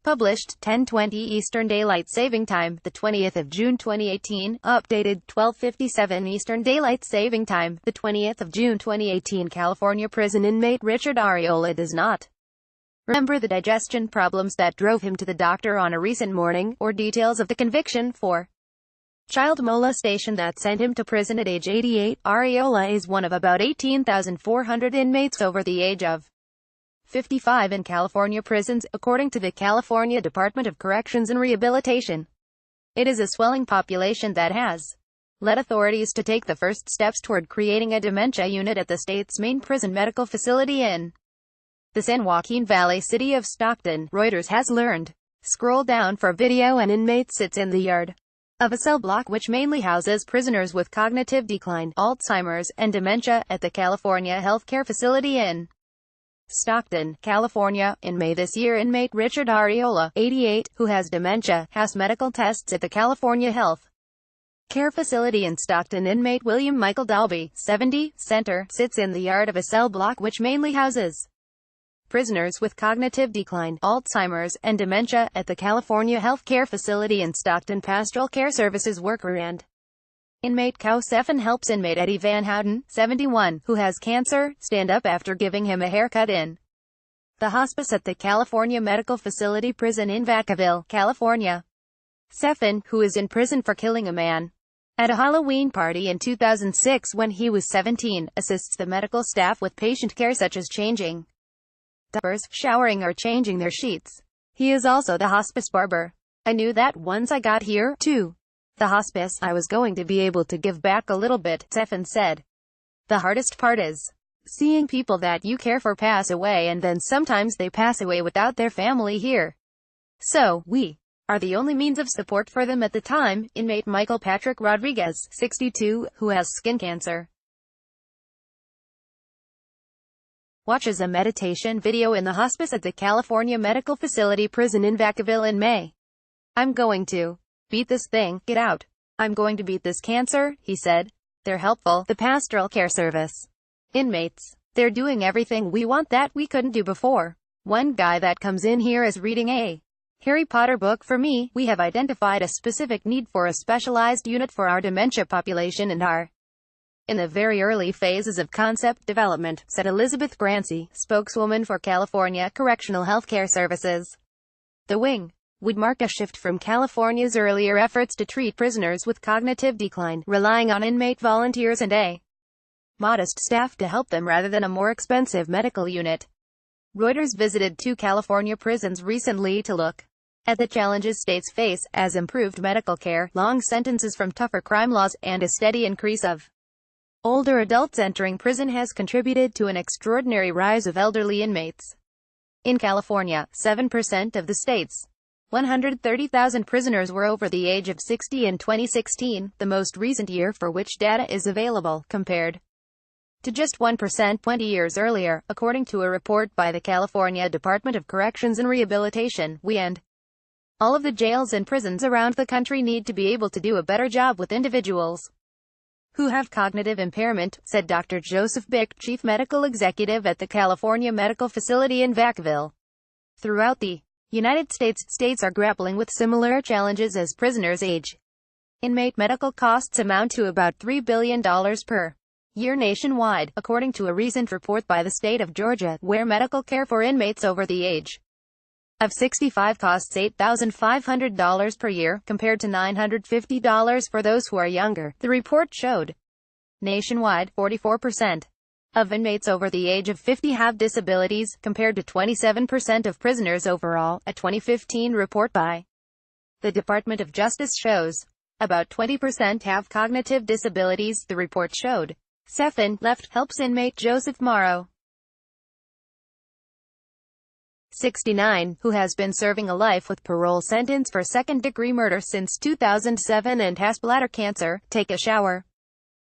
Published 10:20 Eastern Daylight Saving Time, the 20th of June 2018. Updated 12:57 Eastern Daylight Saving Time, the 20th of June 2018. California prison inmate Richard Arriola does not remember the digestion problems that drove him to the doctor on a recent morning, or details of the conviction for child molestation that sent him to prison at age 88. Arriola is one of about 18,400 inmates over the age of 55 in California prisons, according to the California Department of Corrections and Rehabilitation. It is a swelling population that has led authorities to take the first steps toward creating a dementia unit at the state's main prison medical facility in the San Joaquin Valley city of Stockton, Reuters has learned. Scroll down for video. An inmate sits in the yard of a cell block which mainly houses prisoners with cognitive decline, Alzheimer's, and dementia, at the California Healthcare Facility in Stockton, California. In May this year, inmate Richard Arriola, 88, who has dementia, has medical tests at the California Health Care Facility in Stockton. Inmate William Michael Dalby, 70, center, sits in the yard of a cell block which mainly houses prisoners with cognitive decline, Alzheimer's, and dementia, at the California Health Care Facility in Stockton. Pastoral Care Services worker and inmate Cow Sefton helps inmate Eddie Van Houten, 71, who has cancer, stand up after giving him a haircut in the hospice at the California Medical Facility Prison in Vacaville, California. Sefton, who is in prison for killing a man at a Halloween party in 2006 when he was 17, assists the medical staff with patient care such as changing diapers, showering, or changing their sheets. He is also the hospice barber. I knew that once I got here, too. The hospice, I was going to be able to give back a little bit, Sefton said. The hardest part is seeing people that you care for pass away, and then sometimes they pass away without their family here. So, we are the only means of support for them at the time. Inmate Michael Patrick Rodriguez, 62, who has skin cancer, watches a meditation video in the hospice at the California Medical Facility Prison in Vacaville in May. I'm going to beat this thing, get out. I'm going to beat this cancer, he said. They're helpful, the pastoral care service. Inmates. They're doing everything we want that we couldn't do before. One guy that comes in here is reading a Harry Potter book for me. We have identified a specific need for a specialized unit for our dementia population and are in the very early phases of concept development, said Elizabeth Grancy, spokeswoman for California Correctional Healthcare Services. The wing would mark a shift from California's earlier efforts to treat prisoners with cognitive decline, relying on inmate volunteers and a modest staff to help them rather than a more expensive medical unit. Reuters visited 2 California prisons recently to look at the challenges states face, as improved medical care, long sentences from tougher crime laws, and a steady increase of older adults entering prison has contributed to an extraordinary rise of elderly inmates. In California, 7% of the state's 130,000 prisoners were over the age of 60 in 2016, the most recent year for which data is available, compared to just 1% 20 years earlier, according to a report by the California Department of Corrections and Rehabilitation. We and all of the jails and prisons around the country need to be able to do a better job with individuals who have cognitive impairment, said Dr. Joseph Bick, chief medical executive at the California Medical Facility in Vacaville. Throughout the United States, states are grappling with similar challenges as prisoners age. Inmate medical costs amount to about $3 billion per year nationwide, according to a recent report by the state of Georgia, where medical care for inmates over the age of 65 costs $8,500 per year, compared to $950 for those who are younger. The report showed nationwide, 44% of inmates over the age of 50 have disabilities, compared to 27% of prisoners overall. A 2015 report by the Department of Justice shows about 20% have cognitive disabilities, the report showed. Sefton left helps inmate Joseph Morrow, 69, who has been serving a life with parole sentence for second-degree murder since 2007 and has bladder cancer, take a shower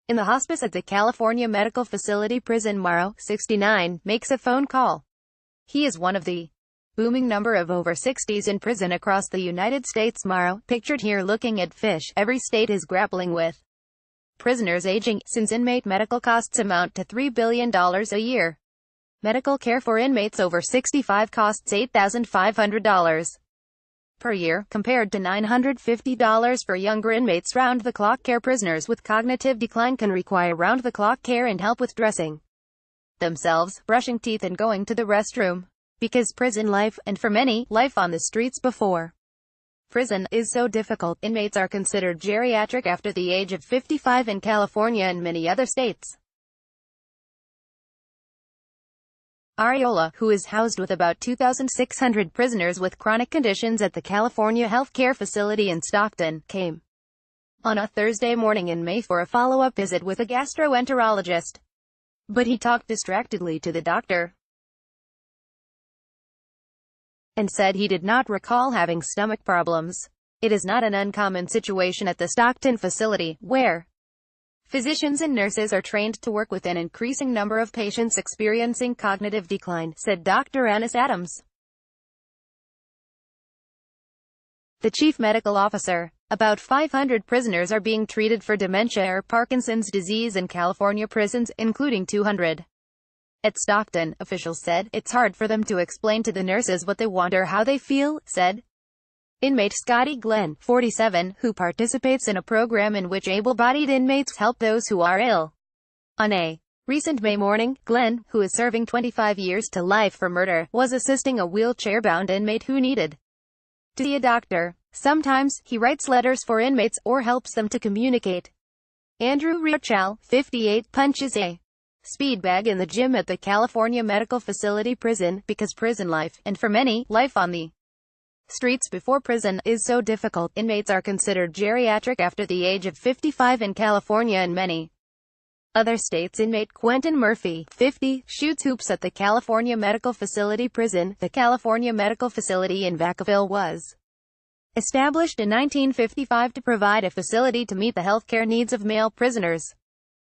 in the hospice at the California Medical Facility Prison. Morrow, 69, makes a phone call. He is one of the booming number of over 60s in prison across the United States. Morrow, pictured here looking at fish every state is grappling with prisoners aging, since inmate medical costs amount to $3 billion a year. Medical care for inmates over 65 costs $8,500. per year, compared to $950 for younger inmates. Round-the-clock care. Prisoners with cognitive decline can require round-the-clock care and help with dressing themselves, brushing teeth and going to the restroom. Because prison life, and for many, life on the streets before prison, is so difficult, inmates are considered geriatric after the age of 55 in California and many other states. Arriola, who is housed with about 2,600 prisoners with chronic conditions at the California Health Care Facility in Stockton, came on a Thursday morning in May for a follow-up visit with a gastroenterologist. But he talked distractedly to the doctor and said he did not recall having stomach problems. It is not an uncommon situation at the Stockton facility, where physicians and nurses are trained to work with an increasing number of patients experiencing cognitive decline, said Dr. Annis Adams, the chief medical officer. About 500 prisoners are being treated for dementia or Parkinson's disease in California prisons, including 200 at Stockton, officials said. It's hard for them to explain to the nurses what they want or how they feel, said inmate Scotty Glenn, 47, who participates in a program in which able-bodied inmates help those who are ill. On a recent May morning, Glenn, who is serving 25 years to life for murder, was assisting a wheelchair-bound inmate who needed to see a doctor. Sometimes, he writes letters for inmates, or helps them to communicate. Andrew Richard, 58, punches a speed bag in the gym at the California Medical Facility prison, because prison life, and for many, life on the streets before prison, is so difficult. Inmates are considered geriatric after the age of 55 in California and many other states. Inmate Quentin Murphy, 50, shoots hoops at the California Medical Facility prison. The California Medical Facility in Vacaville was established in 1955 to provide a facility to meet the healthcare needs of male prisoners.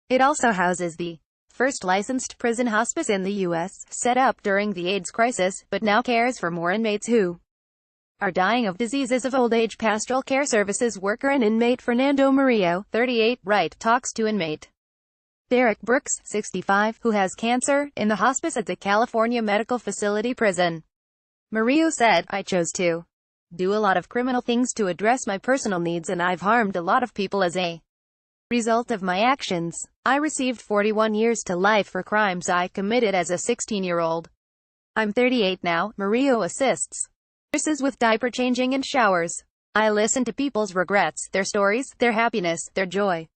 It also houses the first licensed prison hospice in the U.S., set up during the AIDS crisis, but now cares for more inmates who are dying of diseases of old age. Pastoral care services worker and inmate Fernando Murillo, 38, Wright, talks to inmate Derek Brooks, 65, who has cancer, in the hospice at the California Medical Facility prison. Murillo said, I chose to do a lot of criminal things to address my personal needs, and I've harmed a lot of people as a result of my actions. I received 41 years to life for crimes I committed as a 16-year-old. I'm 38 now. Murillo assists nurses with diaper changing and showers. I listen to people's regrets, their stories, their happiness, their joy.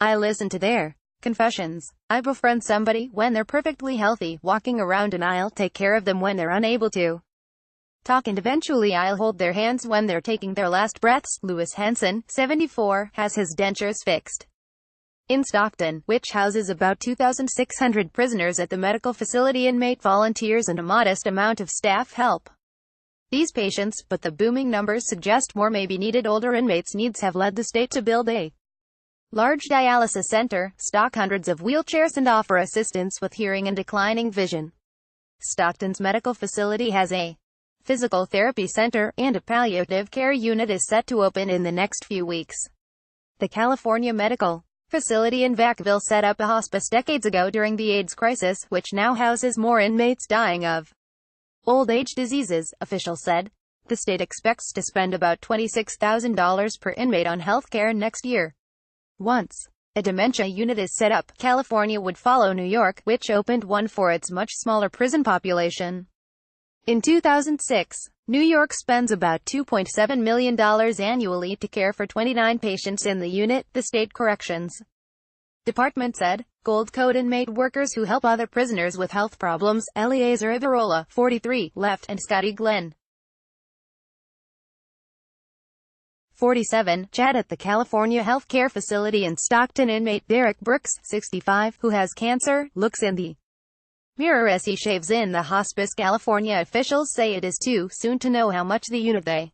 I listen to their confessions. I befriend somebody when they're perfectly healthy, walking around, and I'll take care of them when they're unable to talk, and eventually I'll hold their hands when they're taking their last breaths. Lewis Henson, 74, has his dentures fixed in Stockton, which houses about 2,600 prisoners at the medical facility. Inmate volunteers and a modest amount of staff help these patients, but the booming numbers suggest more may be needed. Older inmates' needs have led the state to build a large dialysis center, stock hundreds of wheelchairs, and offer assistance with hearing and declining vision. Stockton's medical facility has a physical therapy center, and a palliative care unit is set to open in the next few weeks. The California Medical Facility in Vacaville set up a hospice decades ago during the AIDS crisis, which now houses more inmates dying of old age diseases, officials said. The state expects to spend about $26,000 per inmate on health care next year. Once a dementia unit is set up, California would follow New York, which opened one for its much smaller prison population. In 2006, New York spends about $2.7 million annually to care for 29 patients in the unit, the state corrections department said. Gold Code inmate workers who help other prisoners with health problems, Richard Arriola, 43, left, and Scotty Glenn, 47, chat at the California Health Care Facility in Stockton. Inmate Derek Brooks, 65, who has cancer, looks in the mirror as he shaves in the hospice. California officials say it is too soon to know how much the unit they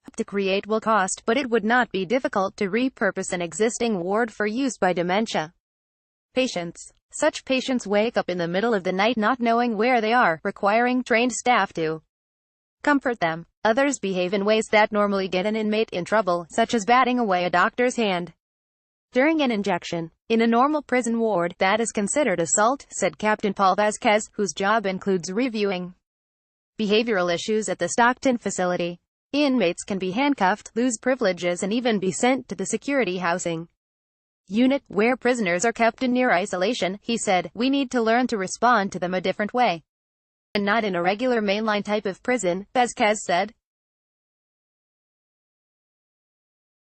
hope to create will cost, but it would not be difficult to repurpose an existing ward for use by dementia patients. Such patients wake up in the middle of the night not knowing where they are, requiring trained staff to comfort them. Others behave in ways that normally get an inmate in trouble, such as batting away a doctor's hand during an injection. In a normal prison ward, that is considered assault, said Captain Paul Vasquez, whose job includes reviewing behavioral issues at the Stockton facility. Inmates can be handcuffed, lose privileges and even be sent to the security housing unit, where prisoners are kept in near isolation. He said, "We need to learn to respond to them a different way, and not in a regular mainline type of prison," Vasquez said.